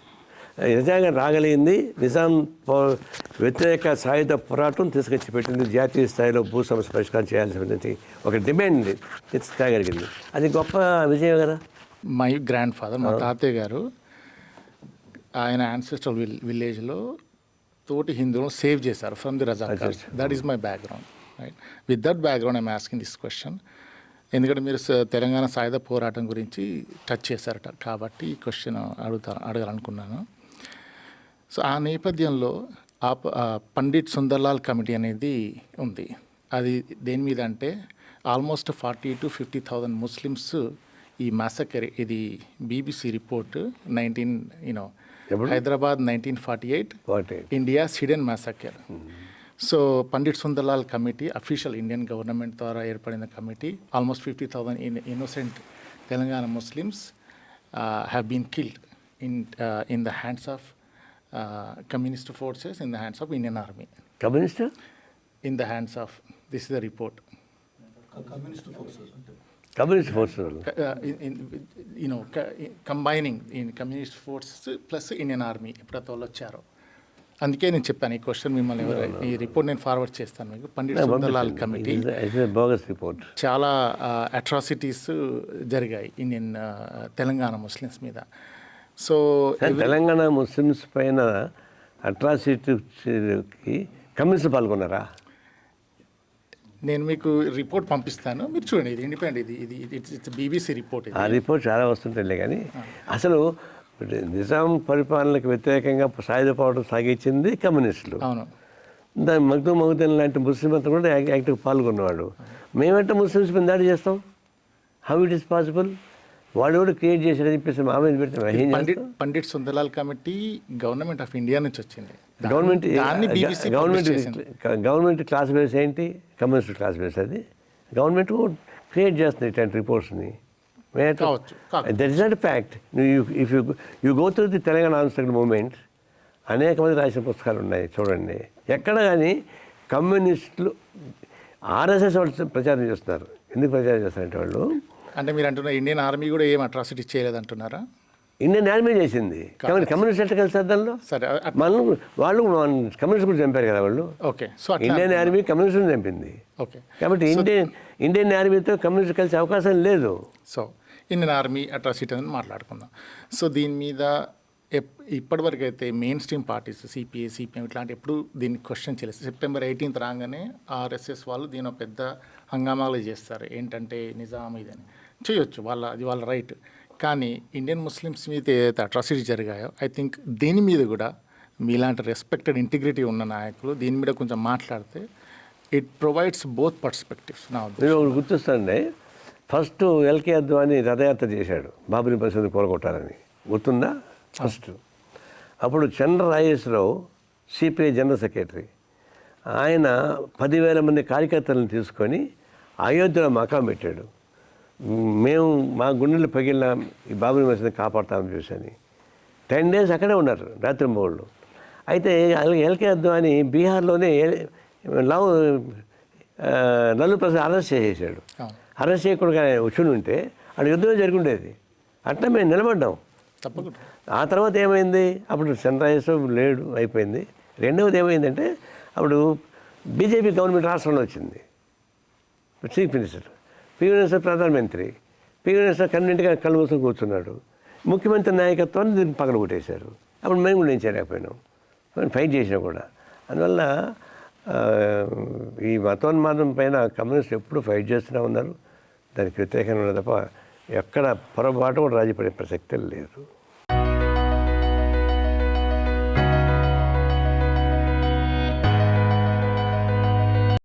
ఎజెండా రాగలిగింది నిజాం వ్యతిరేక సాయుధ పోరాటం తీసుకొచ్చి పెట్టింది. జాతీయ స్థాయిలో భూ సమస్య పరిష్కారం చేయాల్సినటువంటి ఒక డిమాండ్ తేగలిగింది. అది గొప్ప విజయం కదా. మై గ్రాండ్ ఫాదర్, మా తాతయ్య గారు, ఆయన యాన్సెస్ట్రల్ విలేజ్లో తోటి హిందువులను సేవ్ చేశారు from the Razakars. That is my background. Right, with that background I'm asking this question. ఎందుకంటే మీరు తెలంగాణ సాయుధ పోరాటం గురించి టచ్ చేశారట, కాబట్టి ఈ క్వశ్చన్ అడగాలనుకున్నాను. సో ఆ నేపథ్యంలో పండిట్ సుందర్లాల్ కమిటీ అనేది ఉంది. అది దేని మీద అంటే ఆల్మోస్ట్ 40,000 to 50,000 ముస్లిమ్స్ ఈ మ్యాసకర్, ఇది BBC report, Hyderabad 1948 India's hidden massacre. So Pandit Sundarlal committee official Indian government ద్వారా ఏర్పడిన committee almost 50,000 innocent Telangana Muslims have been killed in the hands of communist forces, in the hands of Indian army, communist in the hands of this is the report. Communist force combining in communist forces plus Indian army ఎప్పుడైతే వాళ్ళు వచ్చారో, అందుకే నేను చెప్పాను ఈ question మిమ్మల్ని ఈ report నేను ఫార్వర్డ్ చేస్తాను మీకు. Pandit Sundarlal committee bogus report. చాలా అట్రాసిటీస్ జరిగాయి ఇండియన్ తెలంగాణ ముస్లిమ్స్ మీద. సో తెలంగాణ ముస్లిమ్స్ పైన అట్రాసిటీకి కమ్యూనిస్ట్ పాల్గొన్నారా? నేను మీకు రిపోర్ట్ పంపిస్తాను, మీరు చూడండి. ఇది ఇండిపెండెంట్, ఇది ఇట్స్ బీబీసీ రిపోర్ట్. ఆ రిపోర్ట్ చాలా వస్తుంటాయిలే, కానీ అసలు నిజాం పరిపాలనకు వ్యతిరేకంగా సాయుధ పోరాటం సాగించింది కమ్యూనిస్టులు. అవును. దాని మగ్దుద్దీన్ లాంటి ముస్లిం అంతా కూడా యాక్టివ్గా పాల్గొన్నవాడు. మేమంటే ముస్లిమ్స్ మీద దాడి చేస్తాం? How it is possible? వాడు కూడా క్రియేట్ చేశాడని చెప్పేసి మా మీద పెడితే Pandit Sundarlal committee government of India నుంచి వచ్చింది. గవర్నమెంట్ క్లాస్ బేస్ ఏంటి? Communist class base. అది గవర్నమెంట్ క్రియేట్ చేస్తుంది ఇట్లాంటి రిపోర్ట్స్ని. That is not fact. If you go through the Telangana answer movement, అనేక మంది రాసిన పుస్తకాలు ఉన్నాయి, చూడండి. ఎక్కడ కానీ కమ్యూనిస్టులు ఆర్ఎస్ఎస్ వాళ్ళు ప్రచారం చేస్తున్నారు. ఎందుకు ప్రచారం చేస్తారంటే వాళ్ళు, అంటే మీరు అంటున్నారు ఇండియన్ ఆర్మీ కూడా ఏం అట్రాసిటీ చేయలేదంటున్నారా? ఇండియన్ ఆర్మీ చేసింది, కమ్యూనిస్ట్ ఎట్లా కలిసి దానిలో? సరే, మనం వాళ్ళు కమ్యూనిస్ట్ కూడా చంపారు కదా వాళ్ళు. Okay. So Indian army communist చంపింది. ఓకే. కాబట్టి ఇండియన్ ఆర్మీతో కమ్యూనిస్ట్ కలిసే అవకాశం లేదు. సో ఇండియన్ ఆర్మీ అట్రాసిటీ అని మాట్లాడుకుందాం. సో దీని మీద ఇప్పటివరకు అయితే main stream parties CPI, CPM ఇట్లాంటి ఎప్పుడు దీన్ని క్వశ్చన్ చేయలేదు. September 18th రాగానే ఆర్ఎస్ఎస్ వాళ్ళు దీని పెద్ద హంగామాలు చేస్తారు. ఏంటంటే నిజాం ఇదని చేయొచ్చు, అది వాళ్ళ రైట్. కానీ ఇండియన్ ముస్లిమ్స్ మీద ఏదైతే అట్రాసిటీ జరిగాయో, ఐ థింక్ దీని మీద కూడా మీలాంటి రెస్పెక్టెడ్ ఇంటిగ్రిటీ ఉన్న నాయకులు దీని మీద కొంచెం మాట్లాడితే ఇట్ ప్రొవైడ్స్ బోత్ పర్స్పెక్టివ్స్. నా గుర్తొస్తుంది, ఫస్ట్ ఎల్కే అద్వాని రథయాత్ర చేశాడు బాబరీ మసీదు కూలగొట్టాలని, గుర్తుందా? ఫస్ట్ అప్పుడు చంద్ర రాజేశ్వరరావు సిపిఐ జనరల్ సెక్రటరీ, ఆయన 10,000 మంది కార్యకర్తలను తీసుకొని అయోధ్యలో మకాం పెట్టాడు. మేము మా గుండెలు పగిలిన ఈ బాబరీ మసీదుని కాపాడుతామని చూసని 10 days అక్కడే ఉన్నారు రాత్రింబౌళ్ళు. అయితే ఎల్కే అద్వాని బీహార్లోనే లల్లూ ప్రసాద్ అరెస్ట్ చేసేసాడు. అరెస్ట్ చేయకుండా వచ్చి ఉంటే అక్కడ యుద్ధమే జరిగి ఉండేది. అట్లా మేము నిలబడ్డాం. తప్పకుండా. ఆ తర్వాత ఏమైంది, అప్పుడు చంద్రరాజేశ్వరరావు లేడు, అయిపోయింది. రెండవది ఏమైందంటే అప్పుడు బీజేపీ గవర్నమెంట్ రాష్ట్రంలో వచ్చింది. చీఫ్ మినిస్టర్, పివి నరసింహ ప్రధానమంత్రి. పివి నరసింహ కన్వీనెంట్గా కళ్ళు మూసుకొని కూర్చున్నాడు. ముఖ్యమంత్రి నాయకత్వాన్ని దీన్ని పగలగొట్టేశారు. అప్పుడు మేము కూడా ఏం చేయలేకపోయినాం, ఫైట్ చేసినా కూడా. అందువల్ల ఈ మతోన్మాదం పైన కమ్యూనిస్ట్ ఎప్పుడు ఫైట్ చేస్తూనే ఉన్నారు. దానికి వ్యతిరేకంగా ఉన్నది తప్ప ఎక్కడ పొరపాటు కూడా రాజీ పడే ప్రసక్తే లేదు.